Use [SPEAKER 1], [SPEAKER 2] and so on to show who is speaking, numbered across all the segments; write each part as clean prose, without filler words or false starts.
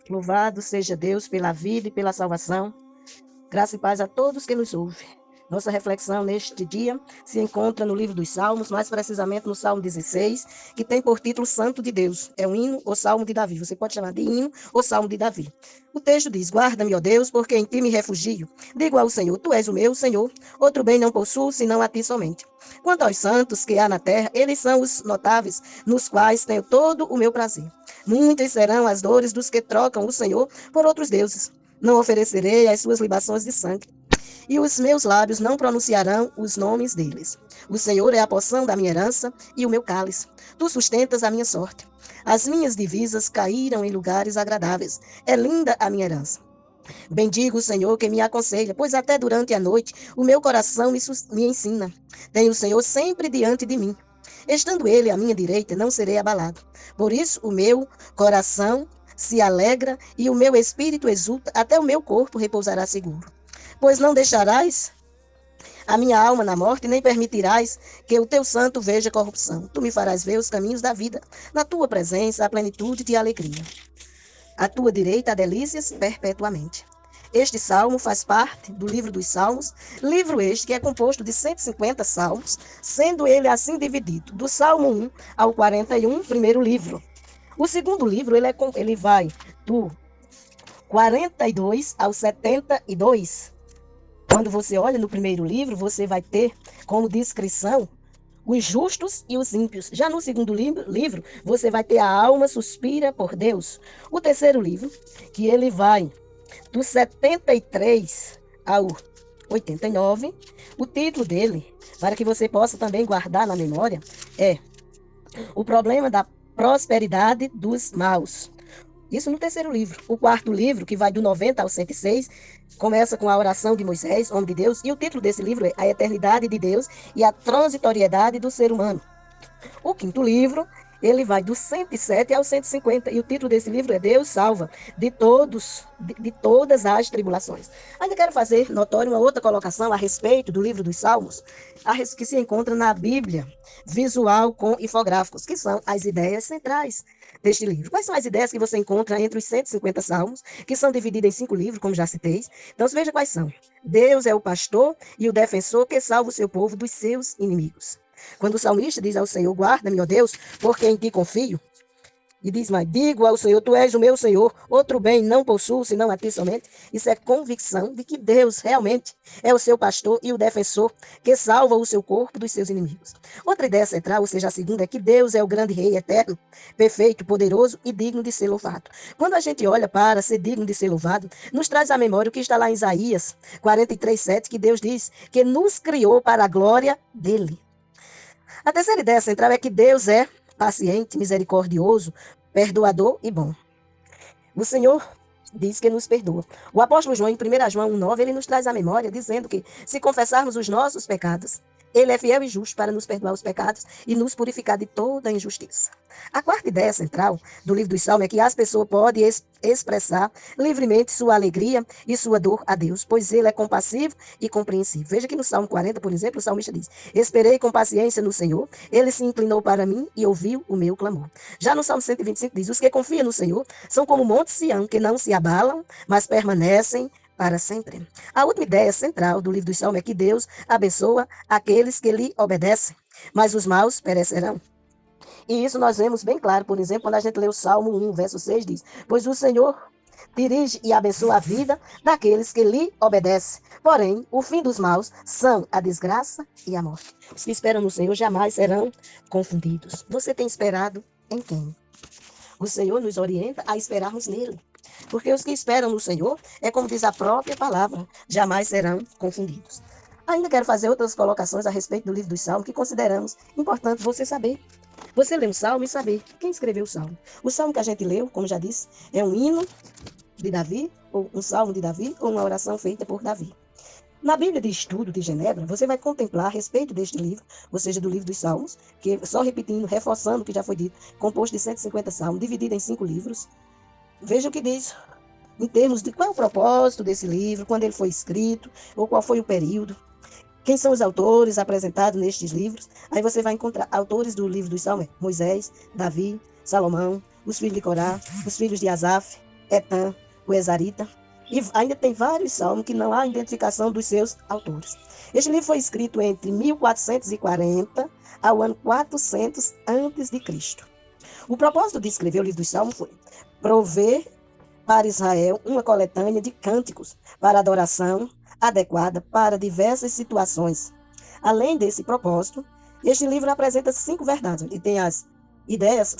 [SPEAKER 1] Louvado seja Deus pela vida e pela salvação. Graça e paz a todos que nos ouvem. Nossa reflexão neste dia se encontra no livro dos Salmos, mais precisamente no Salmo 16, que tem por título Santo de Deus. É um hino ou Salmo de Davi. Você pode chamar de hino ou Salmo de Davi. O texto diz: Guarda-me, ó Deus, porque em ti me refugio. Digo ao Senhor: Tu és o meu Senhor. Outro bem não possuo, senão a ti somente. Quanto aos santos que há na terra, eles são os notáveis, nos quais tenho todo o meu prazer. Muitas serão as dores dos que trocam o Senhor por outros deuses. Não oferecerei as suas libações de sangue, e os meus lábios não pronunciarão os nomes deles. O Senhor é a porção da minha herança e o meu cálice. Tu sustentas a minha sorte. As minhas divisas caíram em lugares agradáveis. É linda a minha herança. Bendigo o Senhor que me aconselha, pois até durante a noite o meu coração me ensina. Tenho o Senhor sempre diante de mim. Estando ele à minha direita, não serei abalado. Por isso o meu coração se alegra e o meu espírito exulta, até o meu corpo repousará seguro. Pois não deixarás a minha alma na morte, nem permitirás que o teu santo veja corrupção. Tu me farás ver os caminhos da vida. Na tua presença, a plenitude de alegria. À tua direita, há delícias perpetuamente. Este salmo faz parte do livro dos Salmos, livro este que é composto de 150 salmos, sendo ele assim dividido, do Salmo 1 ao 41, primeiro livro. O segundo livro, ele vai do 42 ao 72. Quando você olha no primeiro livro, você vai ter como descrição os justos e os ímpios. Já no segundo livro, você vai ter a alma suspira por Deus. O terceiro livro, que ele vai do 73 ao 89, o título dele, para que você possa também guardar na memória, é O Problema da Prosperidade dos Maus. Isso no terceiro livro. O quarto livro, que vai do 90 ao 106, começa com a oração de Moisés, homem de Deus, e o título desse livro é A Eternidade de Deus e a Transitoriedade do Ser Humano. O quinto livro, ele vai do 107 ao 150, e o título desse livro é Deus salva de todas as tribulações. Ainda quero fazer notório uma outra colocação a respeito do livro dos Salmos, que se encontra na Bíblia, visual com infográficos, que são as ideias centrais deste livro. Quais são as ideias que você encontra entre os 150 salmos, que são divididos em 5 livros, como já citei? Então, veja quais são. Deus é o pastor e o defensor que salva o seu povo dos seus inimigos. Quando o salmista diz ao Senhor: Guarda-me, ó Deus, porque em ti confio. E diz mais: Digo ao Senhor: Tu és o meu Senhor, outro bem não possuo, senão a ti somente. Isso é convicção de que Deus realmente é o seu pastor e o defensor que salva o seu corpo dos seus inimigos. Outra ideia central, ou seja, a segunda, é que Deus é o grande rei eterno, perfeito, poderoso e digno de ser louvado. Quando a gente olha para ser digno de ser louvado, nos traz à memória o que está lá em Isaías 43:7, que Deus diz que nos criou para a glória dele. A terceira ideia central é que Deus é paciente, misericordioso, perdoador e bom. O Senhor diz que nos perdoa. O apóstolo João, em 1 João 1,9, ele nos traz a memória, dizendo que se confessarmos os nossos pecados, ele é fiel e justo para nos perdoar os pecados e nos purificar de toda injustiça. A quarta ideia central do livro dos Salmos é que as pessoas podem expressar livremente sua alegria e sua dor a Deus, pois ele é compassivo e compreensivo. Veja que no Salmo 40, por exemplo, o salmista diz: Esperei com paciência no Senhor, ele se inclinou para mim e ouviu o meu clamor. Já no Salmo 125 diz: Os que confiam no Senhor são como o monte Sião, que não se abalam, mas permanecem para sempre. A última ideia central do livro dos Salmos é que Deus abençoa aqueles que lhe obedecem, mas os maus perecerão. E isso nós vemos bem claro, por exemplo, quando a gente lê o Salmo 1, verso 6, diz: Pois o Senhor dirige e abençoa a vida daqueles que lhe obedecem. Porém, o fim dos maus são a desgraça e a morte. Os que esperam no Senhor jamais serão confundidos. Você tem esperado em quem? O Senhor nos orienta a esperarmos nele. Porque os que esperam no Senhor, é como diz a própria palavra, jamais serão confundidos. Ainda quero fazer outras colocações a respeito do livro dos Salmos que consideramos importante você saber. Você lê um salmo e saber quem escreveu o salmo. O salmo que a gente leu, como já disse, é um hino de Davi, ou um salmo de Davi, ou uma oração feita por Davi. Na Bíblia de Estudo de Genebra, você vai contemplar a respeito deste livro, ou seja, do livro dos Salmos, que, só repetindo, reforçando o que já foi dito, composto de 150 salmos, dividido em 5 livros. Veja o que diz, em termos de qual é o propósito desse livro, quando ele foi escrito, ou qual foi o período. Quem são os autores apresentados nestes livros? Aí você vai encontrar autores do livro dos Salmos: Moisés, Davi, Salomão, os filhos de Corá, os filhos de Asaf. Etan, o Exarita, e ainda tem vários salmos que não há identificação dos seus autores. Este livro foi escrito entre 1440 ao ano 400 a.C. O propósito de escrever o livro dos Salmos foi prover para Israel uma coletânea de cânticos para adoração adequada para diversas situações. Além desse propósito, este livro apresenta 5 verdades e tem as ideias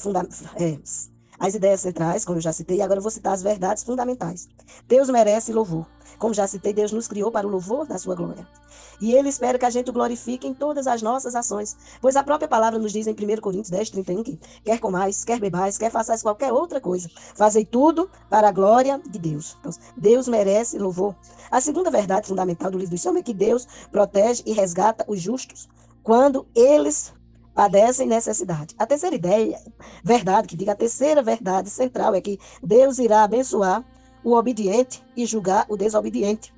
[SPEAKER 1] centrais, como eu já citei, e agora eu vou citar as verdades fundamentais. Deus merece louvor. Como já citei, Deus nos criou para o louvor da sua glória. E Ele espera que a gente o glorifique em todas as nossas ações, pois a própria palavra nos diz em 1 Coríntios 10, 31, que quer comais, quer bebais, quer façais qualquer outra coisa, fazei tudo para a glória de Deus. Então, Deus merece louvor. A segunda verdade fundamental do livro dos Salmos é que Deus protege e resgata os justos quando eles padecem necessidade. A terceira a terceira verdade central é que Deus irá abençoar o obediente e julgar o desobediente.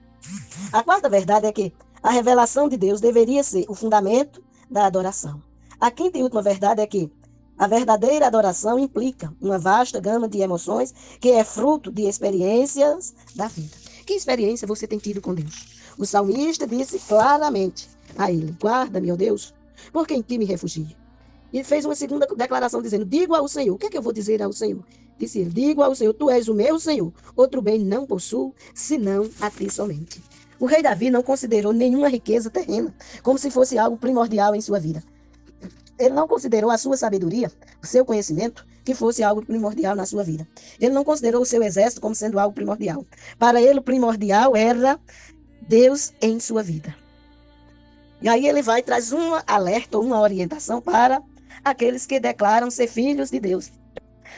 [SPEAKER 1] A quarta verdade é que a revelação de Deus deveria ser o fundamento da adoração. A quinta e última verdade é que a verdadeira adoração implica uma vasta gama de emoções que é fruto de experiências da vida. Que experiência você tem tido com Deus? O salmista disse claramente a ele: guarda-me, ó Deus, porque em ti me refugio. E fez uma segunda declaração dizendo: digo ao Senhor. O que é que eu vou dizer ao Senhor? Disse ele: digo ao Senhor, tu és o meu Senhor. Outro bem não possuo, senão a ti somente. O rei Davi não considerou nenhuma riqueza terrena como se fosse algo primordial em sua vida. Ele não considerou a sua sabedoria, o seu conhecimento, que fosse algo primordial na sua vida. Ele não considerou o seu exército como sendo algo primordial. Para ele, o primordial era Deus em sua vida. E aí ele vai e traz um alerta, uma orientação para aqueles que declaram ser filhos de Deus.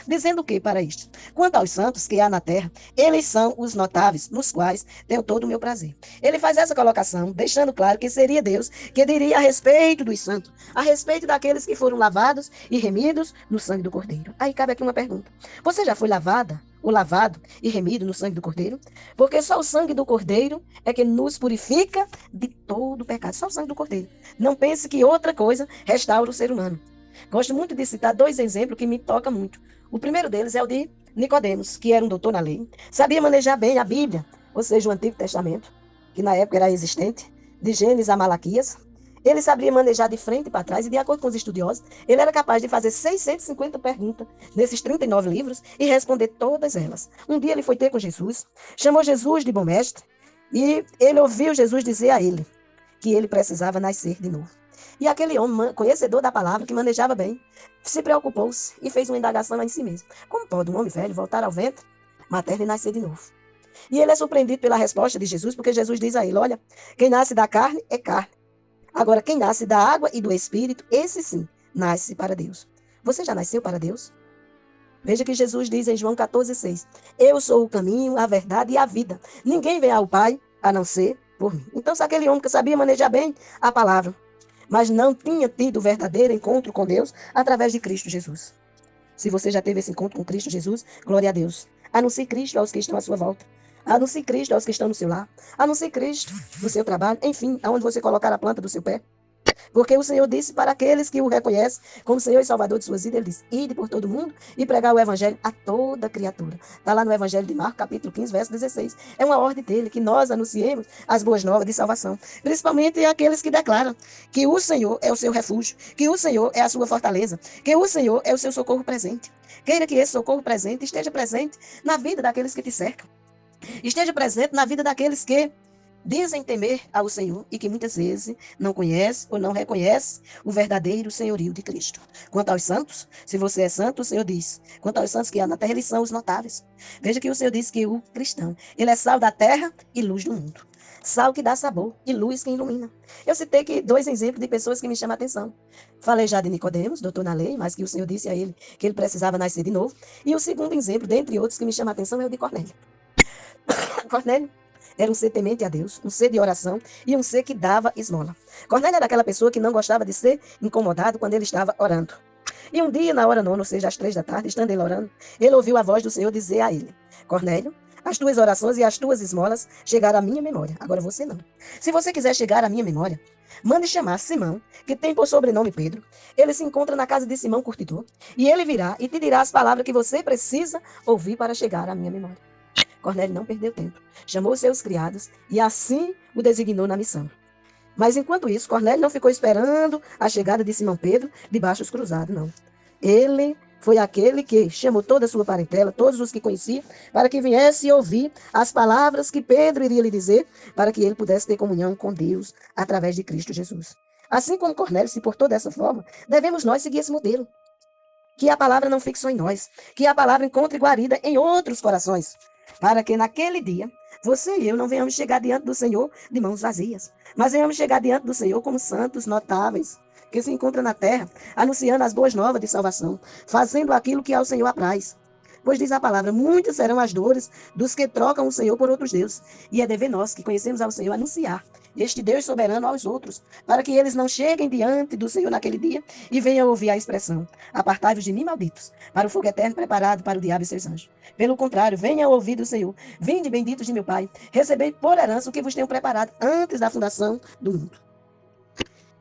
[SPEAKER 1] Dizendo o que para isto? Quanto aos santos que há na terra, eles são os notáveis, nos quais tenho todo o meu prazer. Ele faz essa colocação, deixando claro que seria Deus que diria a respeito dos santos, a respeito daqueles que foram lavados e remidos no sangue do Cordeiro. Aí cabe aqui uma pergunta: você já foi lavada ou lavado e remido no sangue do Cordeiro? Porque só o sangue do Cordeiro é que nos purifica de todo o pecado. Só o sangue do Cordeiro. Não pense que outra coisa restaura o ser humano. Gosto muito de citar 2 exemplos que me tocam muito. O primeiro deles é o de Nicodemos, que era um doutor na lei, sabia manejar bem a Bíblia, ou seja, o Antigo Testamento, que na época era existente, de Gênesis a Malaquias. Ele sabia manejar de frente para trás e, de acordo com os estudiosos, ele era capaz de fazer 650 perguntas nesses 39 livros e responder todas elas. Um dia ele foi ter com Jesus, chamou Jesus de bom mestre e ele ouviu Jesus dizer a ele que ele precisava nascer de novo. E aquele homem, conhecedor da palavra, que manejava bem, se preocupou-se e fez uma indagação em si mesmo. Como pode um homem velho voltar ao ventre materno e nascer de novo? E ele é surpreendido pela resposta de Jesus, porque Jesus diz a ele: olha, quem nasce da carne é carne. Agora, quem nasce da água e do Espírito, esse sim, nasce para Deus. Você já nasceu para Deus? Veja que Jesus diz em João 14,6: eu sou o caminho, a verdade e a vida. Ninguém vem ao Pai a não ser por mim. Então, se aquele homem que sabia manejar bem a palavra, mas não tinha tido o verdadeiro encontro com Deus através de Cristo Jesus. Se você já teve esse encontro com Cristo Jesus, glória a Deus. Anuncie Cristo aos que estão à sua volta. Anuncie Cristo aos que estão no seu lar. Anuncie Cristo no seu trabalho. Enfim, aonde você colocar a planta do seu pé. Porque o Senhor disse para aqueles que o reconhecem como Senhor e Salvador de suas vidas, ele disse: ide por todo mundo e pregar o evangelho a toda criatura. Está lá no Evangelho de Marcos, capítulo 15, verso 16. É uma ordem dele que nós anunciemos as boas novas de salvação. Principalmente aqueles que declaram que o Senhor é o seu refúgio, que o Senhor é a sua fortaleza, que o Senhor é o seu socorro presente. Queira que esse socorro presente esteja presente na vida daqueles que te cercam. Esteja presente na vida daqueles que dizem temer ao Senhor e que muitas vezes não conhece ou não reconhece o verdadeiro senhorio de Cristo. Quanto aos santos, se você é santo, o Senhor diz. Quanto aos santos que há na terra, eles são os notáveis. Veja que o Senhor diz que o cristão, ele é sal da terra e luz do mundo. Sal que dá sabor e luz que ilumina. Eu citei aqui 2 exemplos de pessoas que me chamam a atenção. Falei já de Nicodemos, doutor na lei, mas que o Senhor disse a ele que ele precisava nascer de novo. E o segundo exemplo, dentre outros, que me chama a atenção é o de Cornélio. Cornélio era um ser temente a Deus, um ser de oração e um ser que dava esmola. Cornélio era aquela pessoa que não gostava de ser incomodado quando ele estava orando. E um dia, na hora nona, ou seja, às 3 da tarde, estando ele orando, ele ouviu a voz do Senhor dizer a ele: Cornélio, as tuas orações e as tuas esmolas chegaram à minha memória. Agora você não. Se você quiser chegar à minha memória, mande chamar Simão, que tem por sobrenome Pedro. Ele se encontra na casa de Simão Curtidor, e ele virá e te dirá as palavras que você precisa ouvir para chegar à minha memória. Cornélio não perdeu tempo. Chamou seus criados e assim o designou na missão. Mas enquanto isso, Cornélio não ficou esperando a chegada de Simão Pedro de braços cruzados, não. Ele foi aquele que chamou toda a sua parentela, todos os que conhecia, para que viesse ouvir as palavras que Pedro iria lhe dizer, para que ele pudesse ter comunhão com Deus através de Cristo Jesus. Assim como Cornélio se portou dessa forma, devemos nós seguir esse modelo. Que a palavra não fique só em nós, que a palavra encontre guarida em outros corações, para que naquele dia você e eu não venhamos chegar diante do Senhor de mãos vazias, mas venhamos chegar diante do Senhor como santos notáveis, que se encontram na terra, anunciando as boas novas de salvação, fazendo aquilo que ao Senhor apraz. Pois diz a palavra, muitas serão as dores dos que trocam o Senhor por outros deuses. E é dever nós, que conhecemos ao Senhor, anunciar este Deus soberano aos outros, para que eles não cheguem diante do Senhor naquele dia e venham ouvir a expressão, apartai-vos de mim, malditos, para o fogo eterno preparado para o diabo e seus anjos. Pelo contrário, venham ouvir do Senhor, vinde benditos de meu Pai, recebei por herança o que vos tenho preparado antes da fundação do mundo.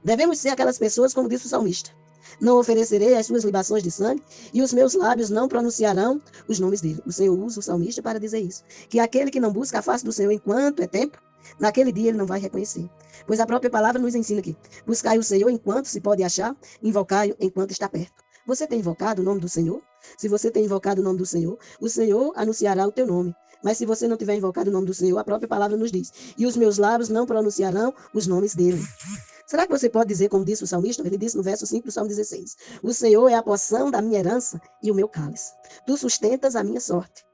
[SPEAKER 1] Devemos ser aquelas pessoas, como disse o salmista. Não oferecerei as suas libações de sangue, e os meus lábios não pronunciarão os nomes dele. O Senhor usa o salmista para dizer isso. Que aquele que não busca a face do Senhor enquanto é tempo, naquele dia ele não vai reconhecer. Pois a própria palavra nos ensina que buscai o Senhor enquanto se pode achar, invocai-o enquanto está perto. Você tem invocado o nome do Senhor? Se você tem invocado o nome do Senhor, o Senhor anunciará o teu nome. Mas se você não tiver invocado o nome do Senhor, a própria palavra nos diz, e os meus lábios não pronunciarão os nomes dele. Será que você pode dizer, como disse o salmista? Ele disse no verso 5 do Salmo 16, o Senhor é a porção da minha herança e o meu cálice. Tu sustentas a minha sorte.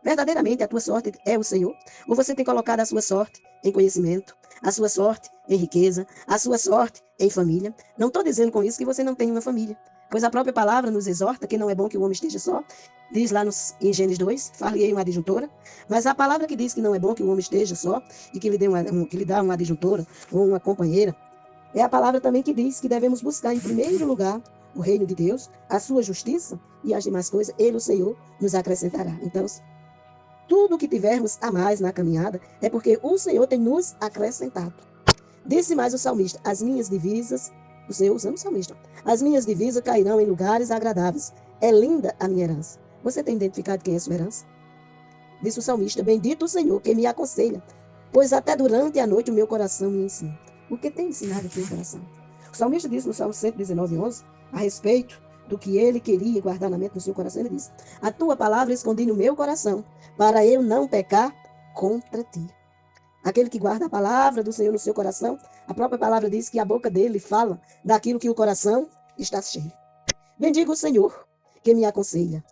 [SPEAKER 1] Verdadeiramente a tua sorte é o Senhor? Ou você tem colocado a sua sorte em conhecimento, a sua sorte em riqueza, a sua sorte em família? Não estou dizendo com isso que você não tem uma família, pois a própria palavra nos exorta que não é bom que o homem esteja só. Diz lá em Gênesis 2, falei uma adjuntora, mas a palavra que diz que não é bom que o homem esteja só e que lhe dá uma adjuntora ou uma companheira, é a palavra também que diz que devemos buscar em primeiro lugar o reino de Deus, a sua justiça e as demais coisas, ele, o Senhor, nos acrescentará. Então, tudo que tivermos a mais na caminhada é porque o Senhor tem nos acrescentado. Disse mais o salmista, as minhas divisas, o Senhor usando o salmista, as minhas divisas cairão em lugares agradáveis. É linda a minha herança. Você tem identificado quem é a sua herança? Disse o salmista, bendito o Senhor que me aconselha, pois até durante a noite o meu coração me ensina. O que tem ensinado o teu coração? O salmista disse no Salmo 119:11, a respeito do que ele queria guardar na mente do seu coração, ele disse, a tua palavra escondi no meu coração, para eu não pecar contra ti. Aquele que guarda a palavra do Senhor no seu coração, a própria palavra diz que a boca dele fala daquilo que o coração está cheio. Bendiga o Senhor que me aconselha.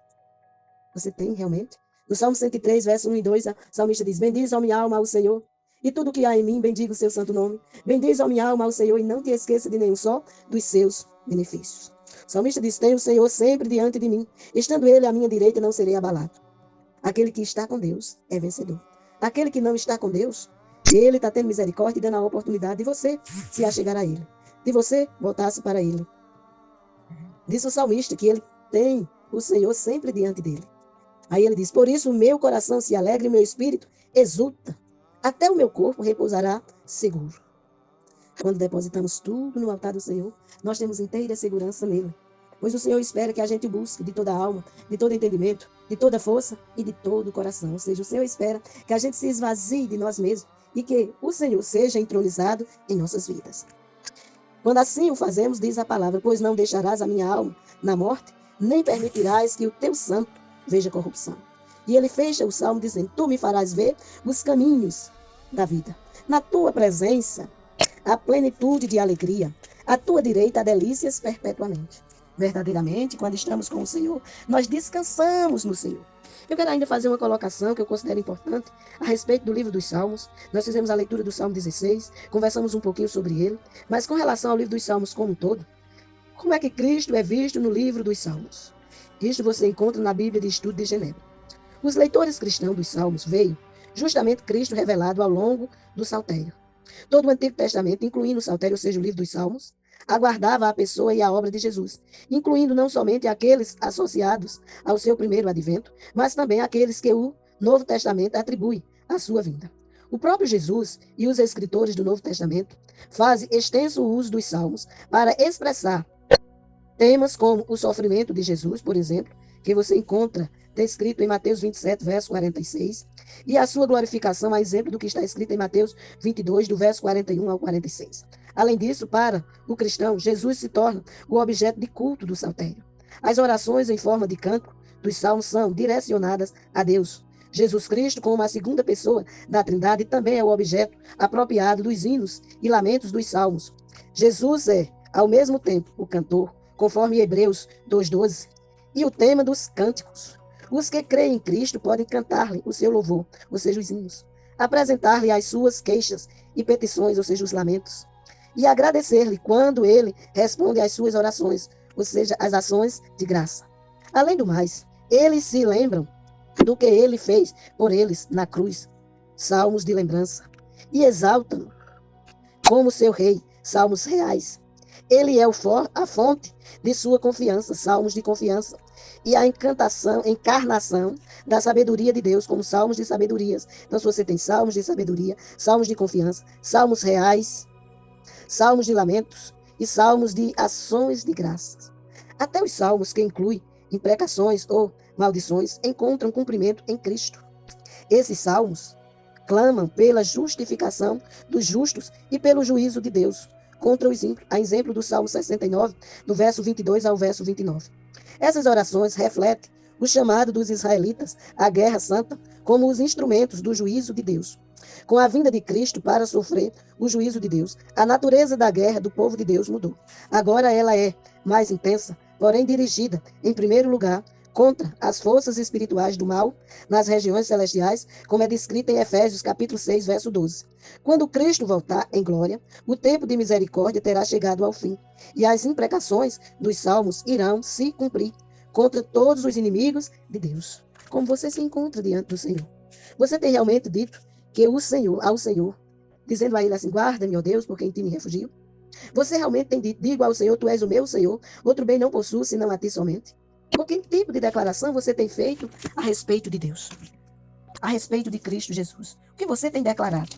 [SPEAKER 1] Você tem realmente? No Salmo 103, verso 1 e 2, o salmista diz, bendiz a minha alma ao Senhor, e tudo que há em mim, bendiga o seu santo nome. Bendiz a minha alma ao Senhor, e não te esqueça de nenhum só dos seus benefícios. O salmista diz, tenho o Senhor sempre diante de mim, estando ele à minha direita, não serei abalado. Aquele que está com Deus é vencedor. Aquele que não está com Deus, ele está tendo misericórdia e dando a oportunidade de você se achegar a ele, de você voltar-se para ele. Diz o salmista que ele tem o Senhor sempre diante dele. Aí ele diz, por isso o meu coração se alegra e o meu espírito exulta. Até o meu corpo repousará seguro. Quando depositamos tudo no altar do Senhor, nós temos inteira segurança nele. Pois o Senhor espera que a gente o busque de toda a alma, de todo entendimento, de toda força e de todo o coração. Ou seja, o Senhor espera que a gente se esvazie de nós mesmos e que o Senhor seja entronizado em nossas vidas. Quando assim o fazemos, diz a palavra, pois não deixarás a minha alma na morte, nem permitirás que o teu santo veja corrupção. E ele fecha o salmo dizendo, tu me farás ver os caminhos da vida. Na tua presença, a plenitude de alegria. À tua direita, há delícias perpetuamente. Verdadeiramente, quando estamos com o Senhor, nós descansamos no Senhor. Eu quero ainda fazer uma colocação que eu considero importante a respeito do livro dos Salmos. Nós fizemos a leitura do Salmo 16, conversamos um pouquinho sobre ele, mas com relação ao livro dos Salmos como um todo, como é que Cristo é visto no livro dos Salmos? Isto você encontra na Bíblia de Estudo de Genebra. Os leitores cristãos dos Salmos veem justamente Cristo revelado ao longo do Saltério. Todo o Antigo Testamento, incluindo o Saltério, ou seja, o livro dos Salmos, aguardava a pessoa e a obra de Jesus, incluindo não somente aqueles associados ao seu primeiro advento, mas também aqueles que o Novo Testamento atribui à sua vinda. O próprio Jesus e os escritores do Novo Testamento fazem extenso uso dos salmos para expressar temas como o sofrimento de Jesus, por exemplo, que você encontra descrito em Mateus 27, verso 46, e a sua glorificação, a exemplo do que está escrito em Mateus 22, do verso 41 ao 46. Além disso, para o cristão, Jesus se torna o objeto de culto do saltério. As orações em forma de canto dos salmos são direcionadas a Deus. Jesus Cristo, como a segunda pessoa da Trindade, também é o objeto apropriado dos hinos e lamentos dos salmos. Jesus é, ao mesmo tempo, o cantor, conforme Hebreus 2,12, e o tema dos cânticos. Os que creem em Cristo podem cantar-lhe o seu louvor, ou seja, os hinos, apresentar-lhe as suas queixas e petições, ou seja, os lamentos, e agradecer-lhe quando ele responde às suas orações, ou seja, as ações de graça. Além do mais, eles se lembram do que ele fez por eles na cruz, salmos de lembrança, e exaltam como seu rei, salmos reais. Ele é a fonte de sua confiança, salmos de confiança, e a encarnação da sabedoria de Deus, como salmos de sabedorias. Então, se você tem salmos de sabedoria, salmos de confiança, salmos reais, salmos de lamentos e salmos de ações de graças. Até os salmos que incluem imprecações ou maldições encontram cumprimento em Cristo. Esses salmos clamam pela justificação dos justos e pelo juízo de Deus contra os ímpios, a exemplo do Salmo 69, do verso 22 ao verso 29. Essas orações refletem o chamado dos israelitas à guerra santa como os instrumentos do juízo de Deus. Com a vinda de Cristo para sofrer o juízo de Deus, a natureza da guerra do povo de Deus mudou. Agora ela é mais intensa, porém dirigida, em primeiro lugar, contra as forças espirituais do mal nas regiões celestiais, como é descrito em Efésios capítulo 6, verso 12. Quando Cristo voltar em glória, o tempo de misericórdia terá chegado ao fim, e as imprecações dos salmos irão se cumprir contra todos os inimigos de Deus. Como você se encontra diante do Senhor? Você tem realmente dito que ao Senhor, dizendo a Ele assim, guarda-me, ó Deus, porque em ti me refugio? Você realmente tem dito, digo ao Senhor, tu és o meu Senhor, outro bem não possuo, senão a ti somente? Que tipo de declaração você tem feito a respeito de Deus? A respeito de Cristo Jesus? O que você tem declarado?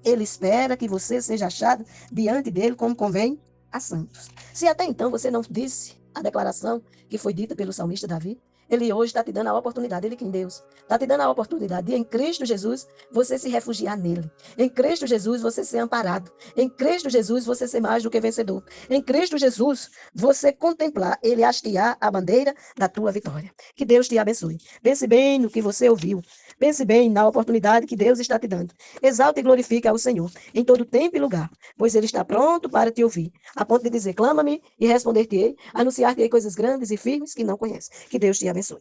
[SPEAKER 1] Ele espera que você seja achado diante dele como convém a santos. Se até então você não disse a declaração que foi dita pelo salmista Davi, ele hoje está te dando a oportunidade, ele que em Deus, está te dando a oportunidade de em Cristo Jesus você se refugiar nele. Em Cristo Jesus você ser amparado. Em Cristo Jesus você ser mais do que vencedor. Em Cristo Jesus você contemplar, ele hastear a bandeira da tua vitória. Que Deus te abençoe. Pense bem no que você ouviu. Pense bem na oportunidade que Deus está te dando. Exalta e glorifica ao Senhor em todo tempo e lugar, pois ele está pronto para te ouvir, a ponto de dizer, clama-me e responder-te-ei, anunciar-te-ei coisas grandes e firmes que não conheces. Que Deus te abençoe.